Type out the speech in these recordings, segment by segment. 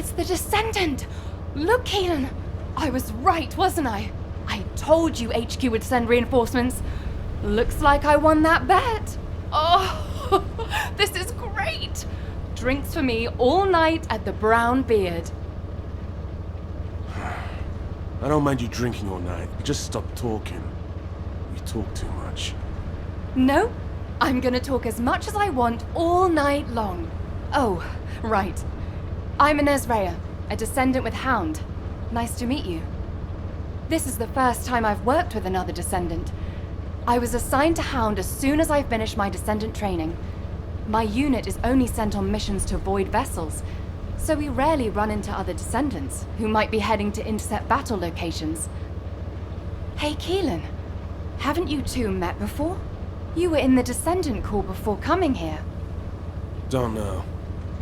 It's the Descendant! Look, Keelan! I was right, wasn't I? I told you HQ would send reinforcements. Looks like I won that bet. Oh, this is great! Drinks for me all night at the Brown Beard. I don't mind you drinking all night, but just stop talking. You talk too much. No, I'm gonna talk as much as I want all night long. Oh, right. I'm Inez Rhea, a Descendant with H.O.U.N.D. Nice to meet you. This is the first time I've worked with another Descendant. I was assigned to H.O.U.N.D as soon as I finished my Descendant training. My unit is only sent on missions to avoid vessels, so we rarely run into other Descendants who might be heading to intercept battle locations. Hey, Keelan, haven't you two met before? You were in the Descendant Corps before coming here. Don't know.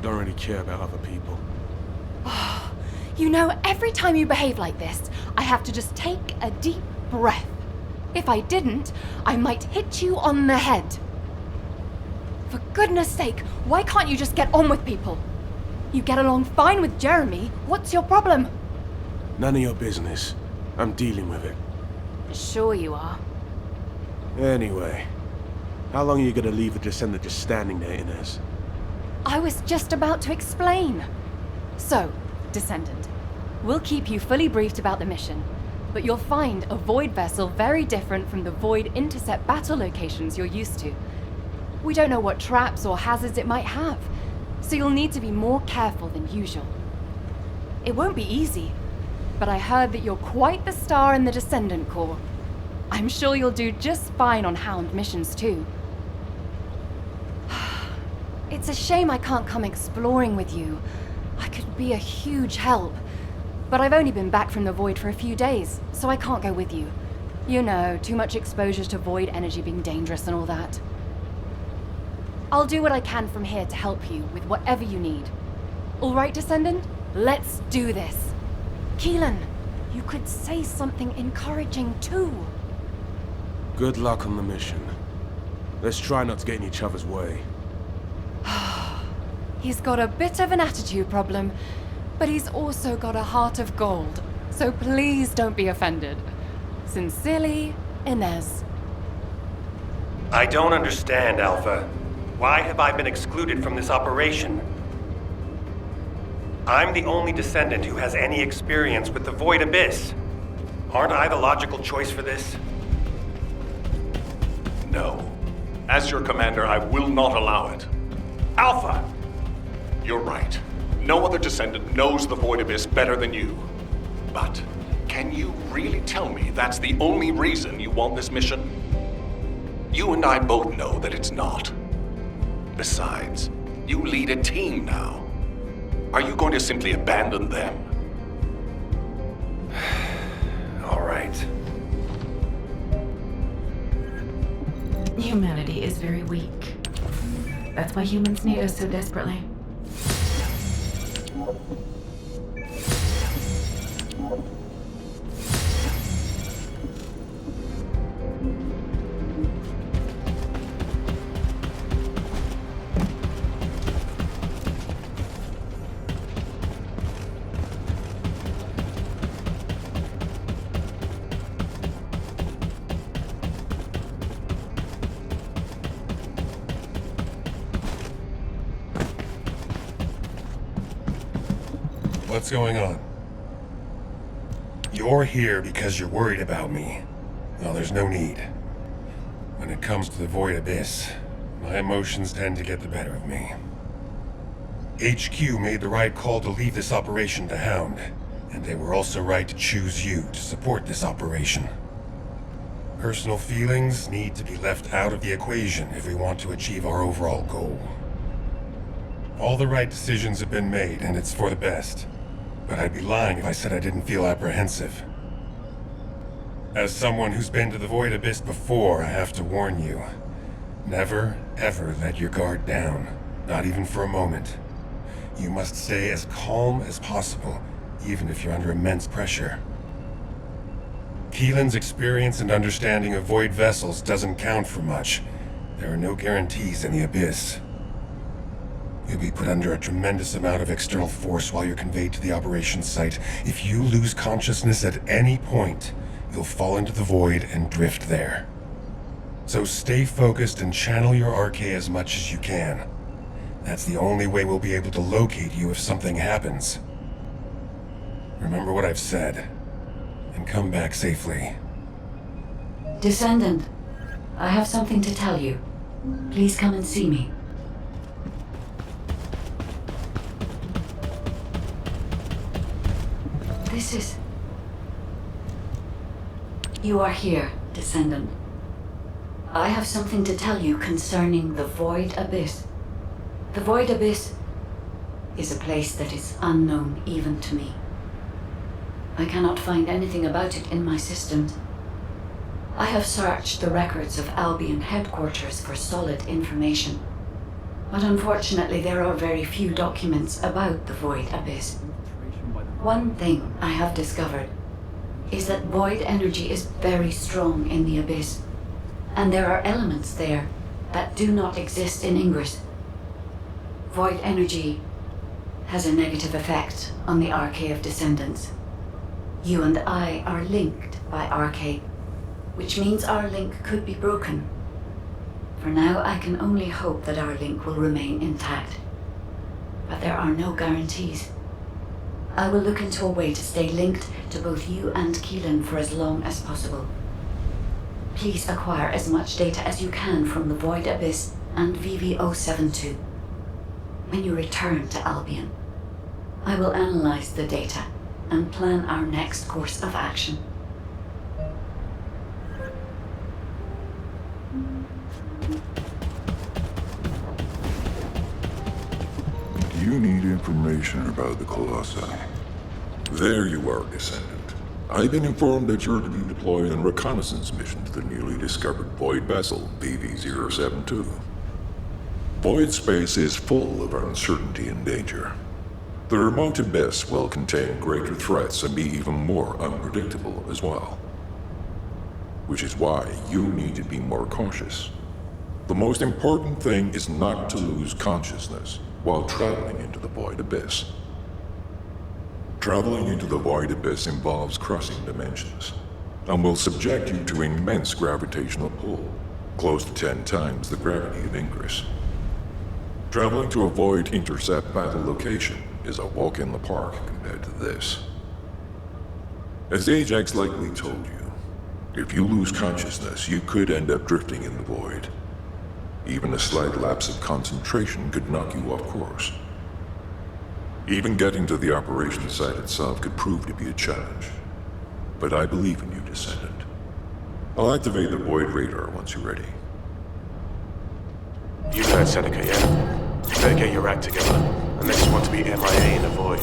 Don't really care about other people. You know, every time you behave like this, I have to just take a deep breath. If I didn't, I might hit you on the head. For goodness sake, why can't you just get on with people? You get along fine with Jeremy. What's your problem? None of your business. I'm dealing with it. Sure you are. Anyway, how long are you gonna leave the Descendant just standing there, Inez? I was just about to explain. So, Descendant, we'll keep you fully briefed about the mission, but you'll find a Void vessel very different from the Void intercept battle locations you're used to. We don't know what traps or hazards it might have, so you'll need to be more careful than usual. It won't be easy, but I heard that you're quite the star in the Descendant Corps. I'm sure you'll do just fine on H.O.U.N.D missions too. It's a shame I can't come exploring with you. I could be a huge help. But I've only been back from the Void for a few days, so I can't go with you. You know, too much exposure to Void energy being dangerous and all that. I'll do what I can from here to help you with whatever you need. All right, Descendant? Let's do this. Keelan, you could say something encouraging too. Good luck on the mission. Let's try not to get in each other's way. He's got a bit of an attitude problem, but he's also got a heart of gold. So please don't be offended. Sincerely, Inez. I don't understand, Alpha. Why have I been excluded from this operation? I'm the only Descendant who has any experience with the Void Abyss. Aren't I the logical choice for this? No. As your commander, I will not allow it. Alpha! You're right. No other Descendant knows the Void Abyss better than you. But can you really tell me that's the only reason you want this mission? You and I both know that it's not. Besides, you lead a team now. Are you going to simply abandon them? All right. Humanity is very weak. That's why humans need us so desperately. What's going on? You're here because you're worried about me. Well, there's no need. When it comes to the Void Abyss, my emotions tend to get the better of me. HQ made the right call to leave this operation to H.O.U.N.D, and they were also right to choose you to support this operation. Personal feelings need to be left out of the equation if we want to achieve our overall goal. All the right decisions have been made, and it's for the best. But I'd be lying if I said I didn't feel apprehensive. As someone who's been to the Void Abyss before, I have to warn you. Never, ever let your guard down. Not even for a moment. You must stay as calm as possible, even if you're under immense pressure. Keelan's experience and understanding of Void vessels doesn't count for much. There are no guarantees in the Abyss. You'll be put under a tremendous amount of external force while you're conveyed to the operations site. If you lose consciousness at any point, you'll fall into the void and drift there. So stay focused and channel your RK as much as you can. That's the only way we'll be able to locate you if something happens. Remember what I've said, and come back safely. Descendant, I have something to tell you. Please come and see me. This is... You are here, Descendant. I have something to tell you concerning the Void Abyss. The Void Abyss is a place that is unknown even to me. I cannot find anything about it in my systems. I have searched the records of Albion headquarters for solid information, but unfortunately there are very few documents about the Void Abyss. One thing I have discovered is that void energy is very strong in the Abyss, and there are elements there that do not exist in Ingress. Void energy has a negative effect on the RK of Descendants. You and I are linked by RK, which means our link could be broken. For now, I can only hope that our link will remain intact. But there are no guarantees. I will look into a way to stay linked to both you and Keelan for as long as possible. Please acquire as much data as you can from the Void Abyss and VV-072. When you return to Albion, I will analyze the data and plan our next course of action. Do you need information about the Colossi? There you are, Descendant. I've been informed that you're to be deployed on a reconnaissance mission to the newly discovered void vessel, VV-072. Void space is full of uncertainty and danger. The remote abyss will contain greater threats and be even more unpredictable as well. Which is why you need to be more cautious. The most important thing is not to lose consciousness while traveling into the Void Abyss. Traveling into the Void Abyss involves crossing dimensions, and will subject you to immense gravitational pull, close to 10 times the gravity of Ingress. Traveling to a Void intercept battle location is a walk in the park compared to this. As Ajax likely told you, if you lose consciousness, you could end up drifting in the Void. Even a slight lapse of concentration could knock you off course. Even getting to the operations site itself could prove to be a challenge. But I believe in you, Descendant. I'll activate the Void radar once you're ready. You heard Seneca, yeah? You better get your act together, unless you want to be MIA in the void.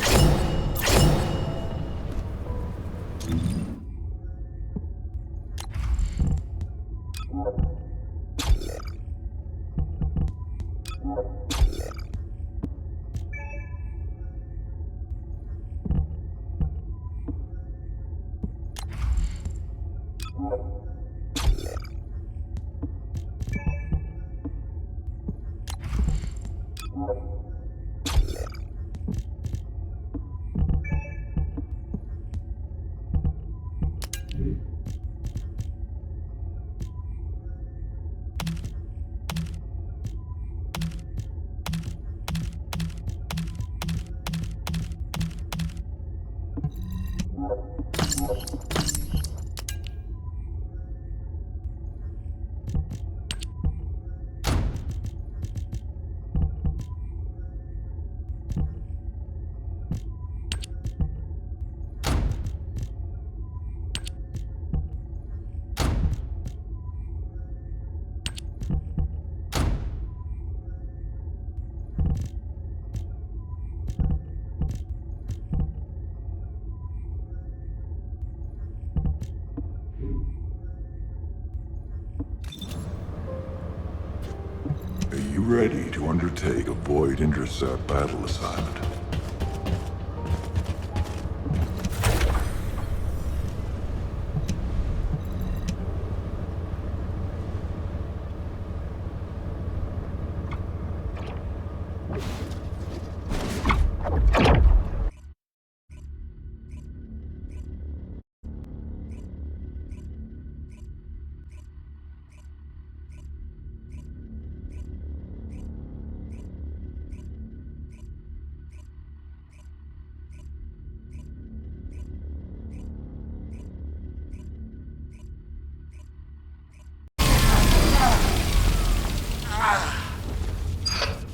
Are you ready to undertake a Void intercept battle assignment?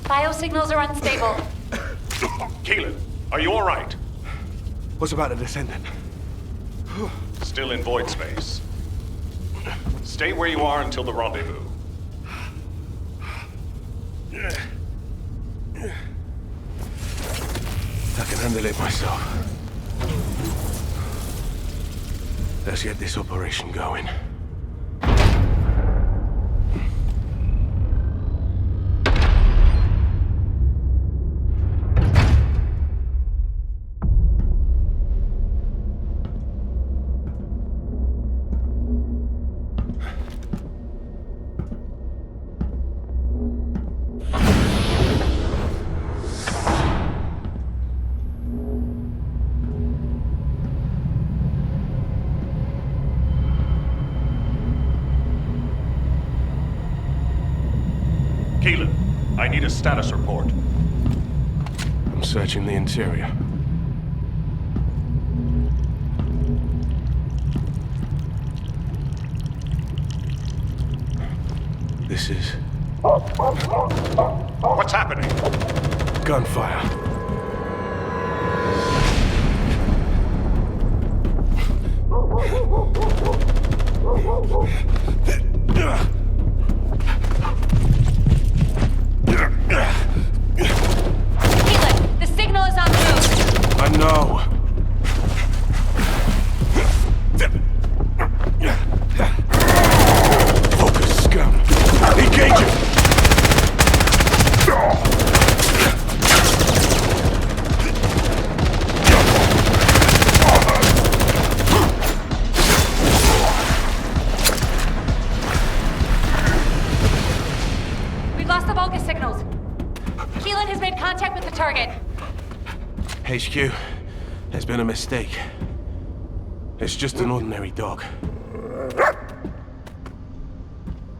Biosignals are unstable. Keelan, are you alright? What's about the Descendant? Still in void space. Stay where you are until the rendezvous. I can handle it myself. Let's get this operation going. Keelan, I need a status report. I'm searching the interior. This is What's happening? gunfire. Keelan, the signal is on the move. I know. Focus, scum. Engage it! We've lost the Vulgus signals. Keelan has made contact with the target. HQ, there's been a mistake. It's just an ordinary dog.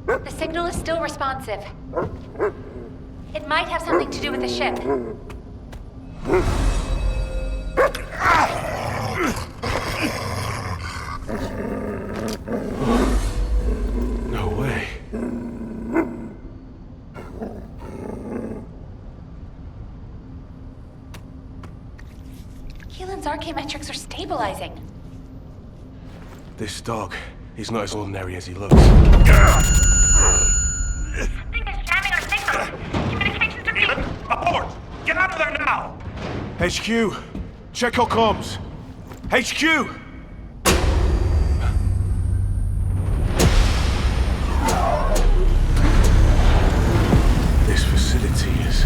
The signal is still responsive. It might have something to do with the ship. No way. Keelan's archaeometrics are stabilizing. This dog, he's not as ordinary as he looks. Something is jamming our signals. Communications are Keelan, abort! Get out of there now! HQ, check our comms. HQ! This facility is...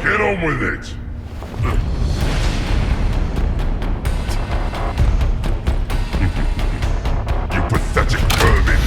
Get on with it! You pathetic vermin!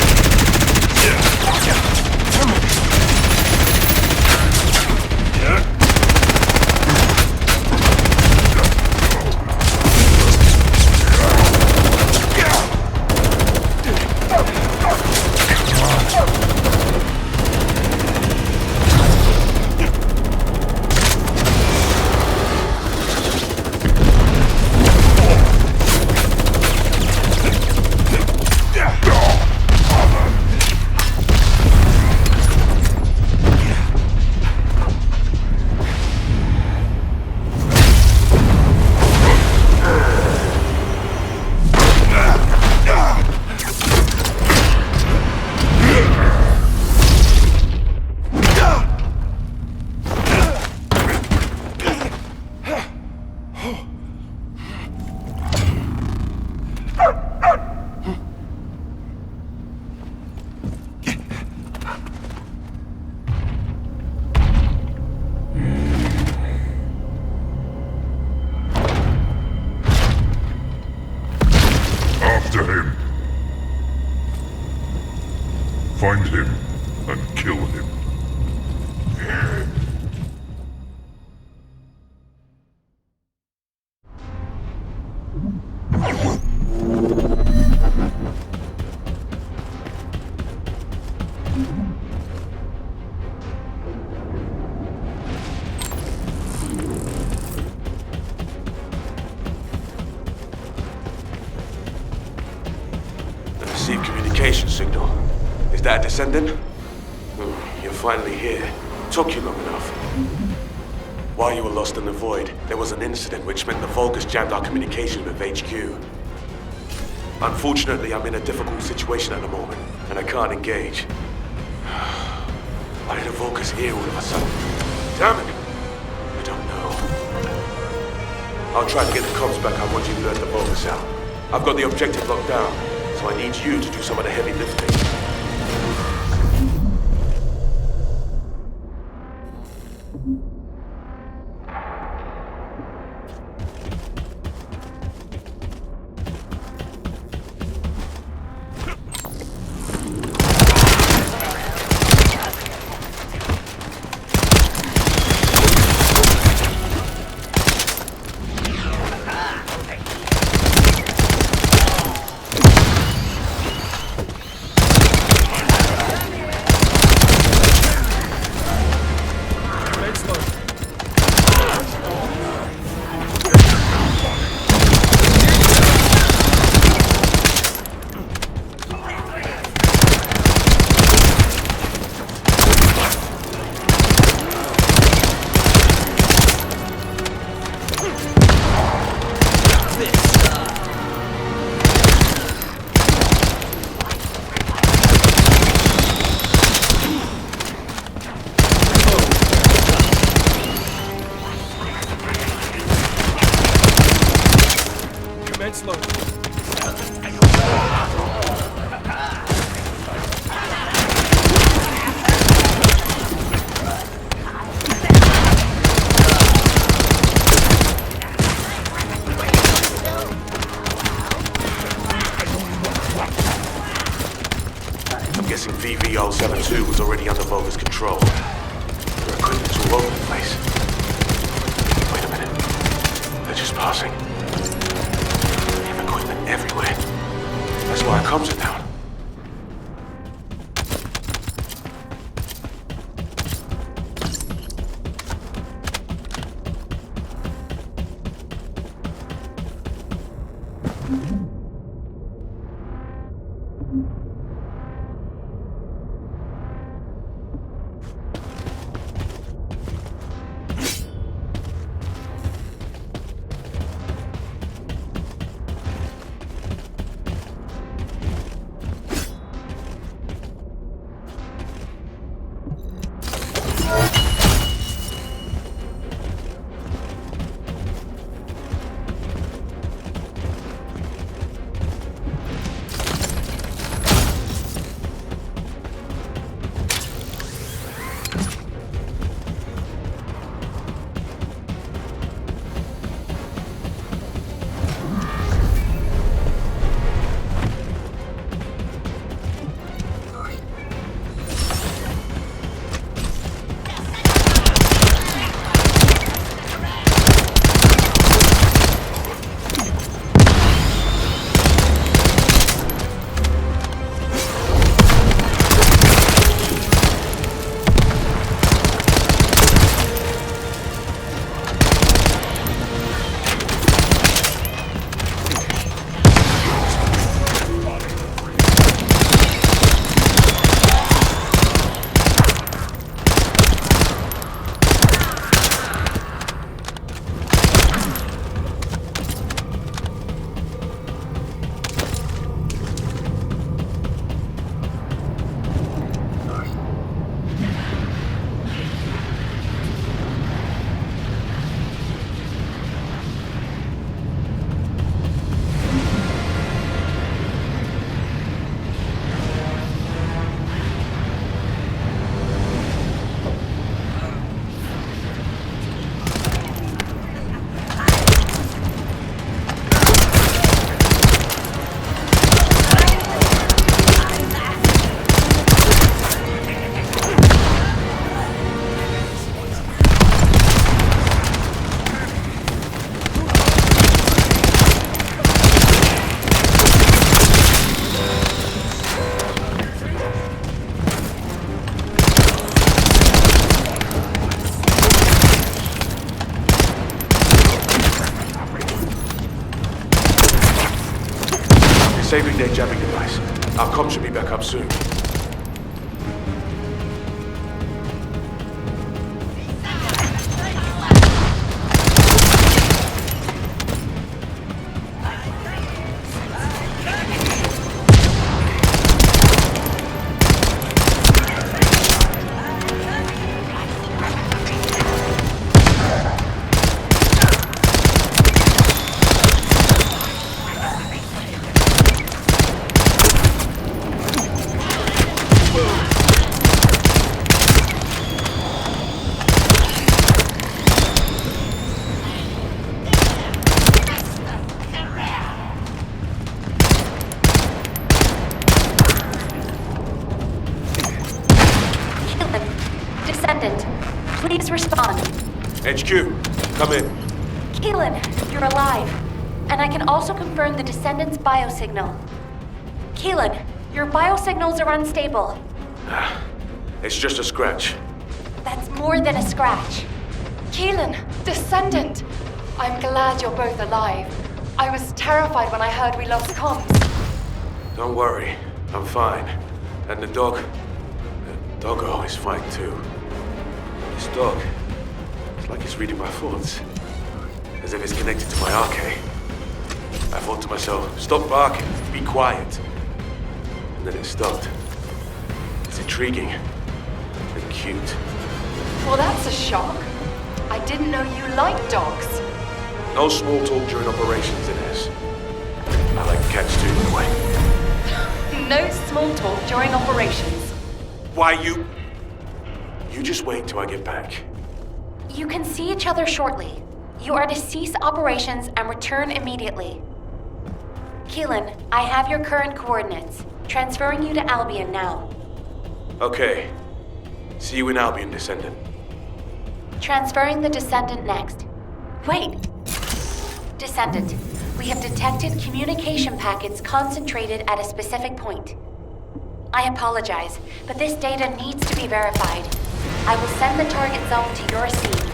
communication signal. Is that a Descendant? You're finally here. Took you long enough. While you were lost in the void, there was an incident which meant the Vulgus jammed our communication with HQ. Unfortunately, I'm in a difficult situation at the moment, and I can't engage. Why did the Vulgus here all of a sudden? Damn it! I don't know. I'll try to get the comms back. I want you to let the Vulgus out. I've got the objective locked down, so I need you to do some of the heavy lifting. VV-072 was already under Vulgus control. Their equipment's all over the place. Wait a minute. They're just passing. They have equipment everywhere. That's why our comms are down. Disabling their jamming device. Our comm should be back up soon. Descendant, please respond. HQ, come in. Keelan, you're alive. And I can also confirm the Descendant's biosignal. Keelan, your biosignals are unstable. It's just a scratch. That's more than a scratch. Keelan, Descendant! I'm glad you're both alive. I was terrified when I heard we lost comms. Don't worry, I'm fine. And the doggo is fine too. This dog, it's like it's reading my thoughts. As if it's connected to my arcade. I thought to myself, stop barking, be quiet. And then it stopped. It's intriguing and cute. Well, that's a shock. I didn't know you liked dogs. No small talk during operations in this. I like cats too, by the way. No small talk during operations. Why you just wait till I get back. You can see each other shortly. You are to cease operations and return immediately. Keelan, I have your current coordinates. Transferring you to Albion now. Okay. See you in Albion, Descendant. Transferring the Descendant next. Wait! Descendant, we have detected communication packets concentrated at a specific point. I apologize, but this data needs to be verified. I will send the target zone to your scene.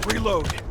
Reload.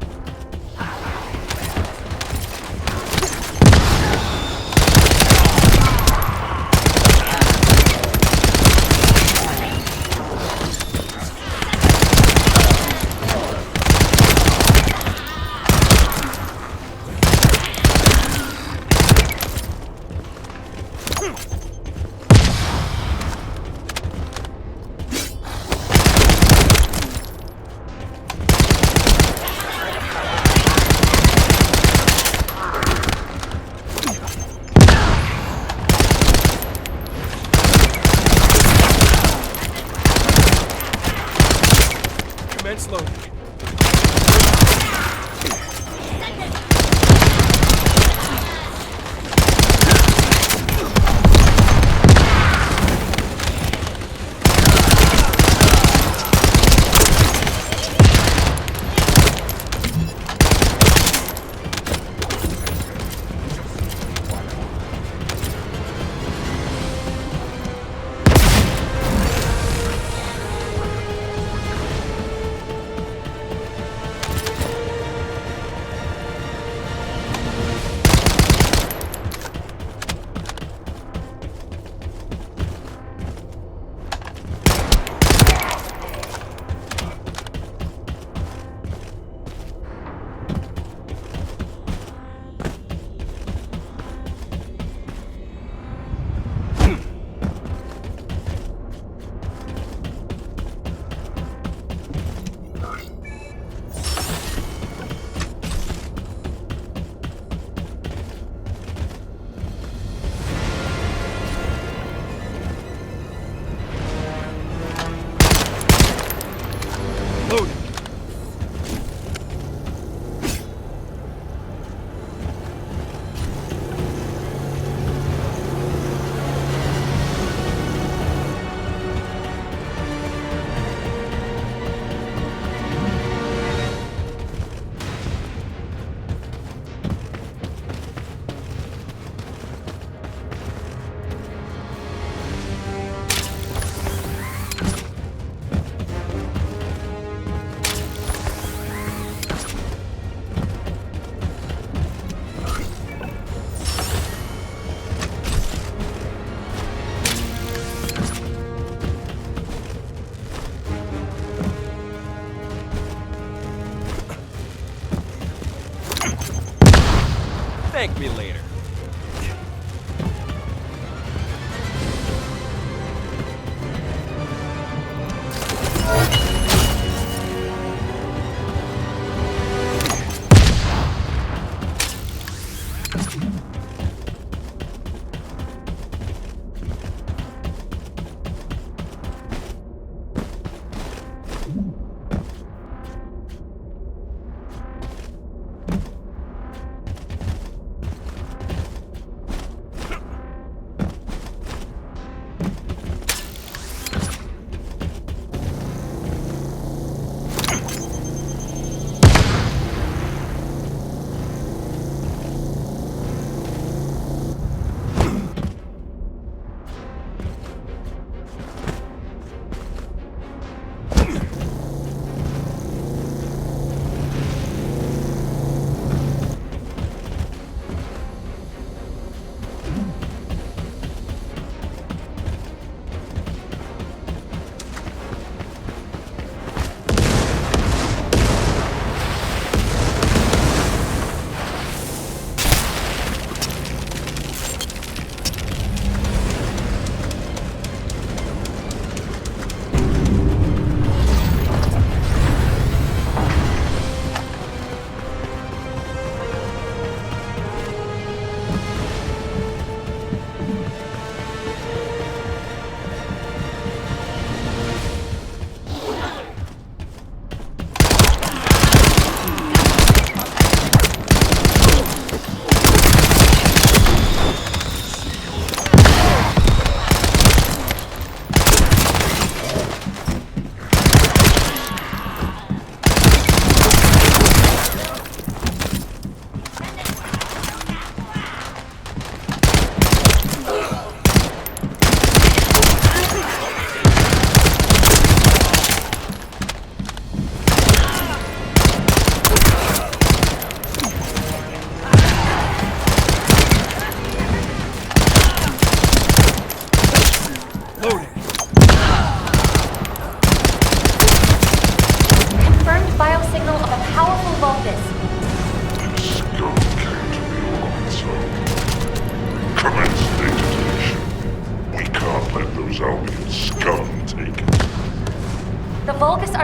Thank me later.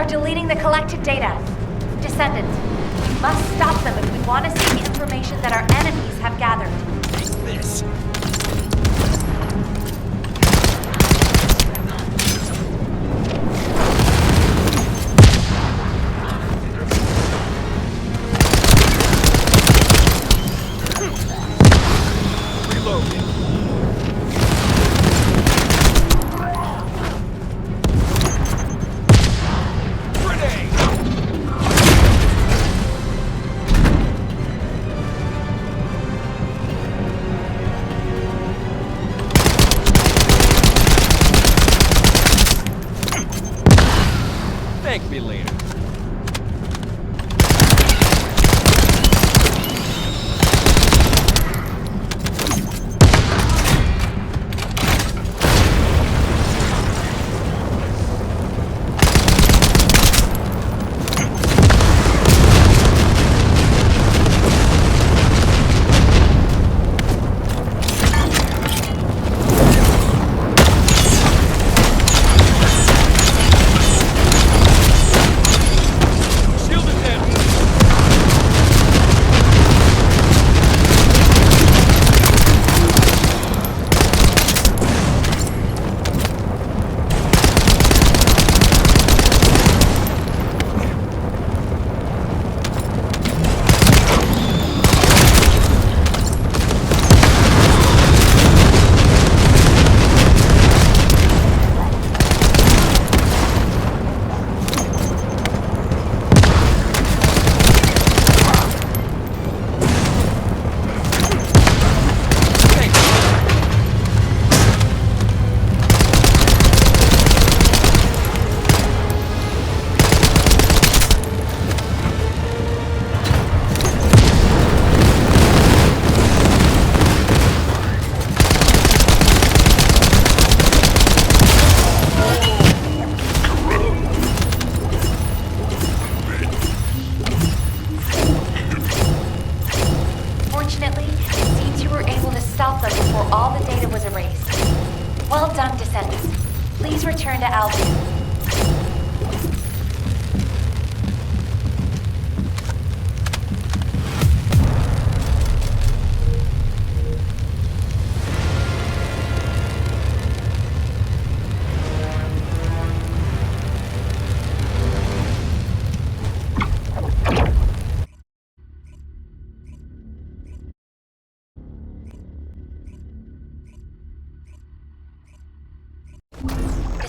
Deleting the collected data. Descendant, we must stop them if we want to see the information that our enemies have gathered. This.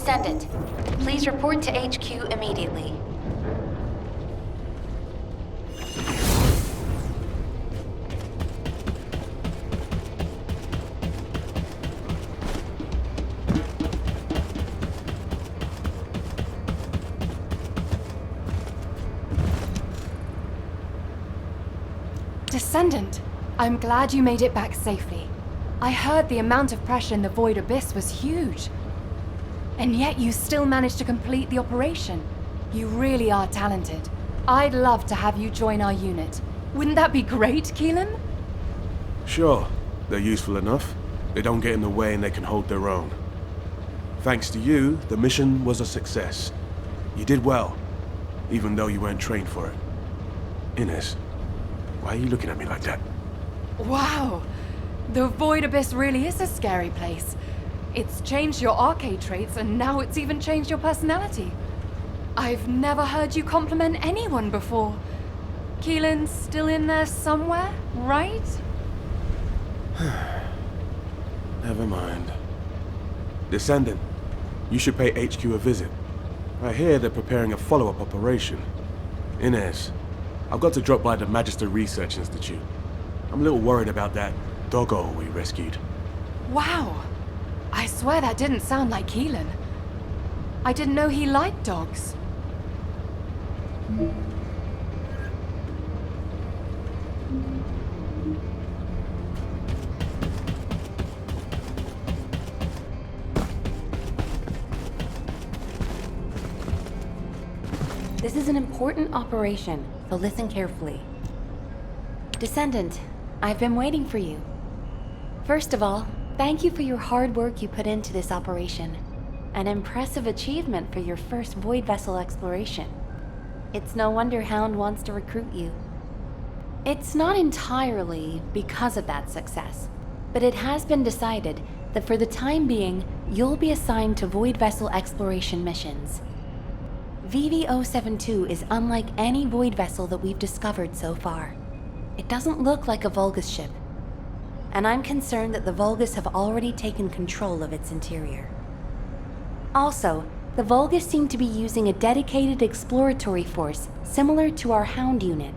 Descendant, please report to HQ immediately. Descendant, I'm glad you made it back safely. I heard the amount of pressure in the Void Abyss was huge. And yet you still managed to complete the operation. You really are talented. I'd love to have you join our unit. Wouldn't that be great, Keelan? Sure, they're useful enough. They don't get in the way and they can hold their own. Thanks to you, the mission was a success. You did well, even though you weren't trained for it. Inez, why are you looking at me like that? Wow! The Void Abyss really is a scary place. It's changed your arcade traits, and now it's even changed your personality. I've never heard you compliment anyone before. Keelan's still in there somewhere, right? Never mind. Descendant, you should pay HQ a visit. I hear they're preparing a follow-up operation. Inez, I've got to drop by the Magister Research Institute. I'm a little worried about that doggo we rescued. Wow! I swear that didn't sound like Keelan. I didn't know he liked dogs. This is an important operation, so listen carefully. Descendant, I've been waiting for you. First of all, thank you for your hard work you put into this operation. An impressive achievement for your first Void Vessel exploration. It's no wonder H.O.U.N.D wants to recruit you. It's not entirely because of that success, but it has been decided that for the time being, you'll be assigned to Void Vessel exploration missions. VV-072 is unlike any Void Vessel that we've discovered so far. It doesn't look like a Vulgus ship, and I'm concerned that the Vulgus have already taken control of its interior. Also, the Vulgus seem to be using a dedicated exploratory force similar to our H.O.U.N.D unit.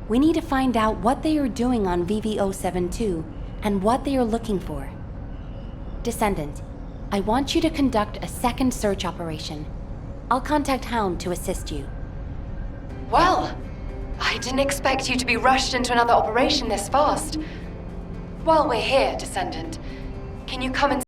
We need to find out what they are doing on VV-072 and what they are looking for. Descendant, I want you to conduct a second search operation. I'll contact H.O.U.N.D to assist you. Well, I didn't expect you to be rushed into another operation this fast. While we're here, Descendant, can you come and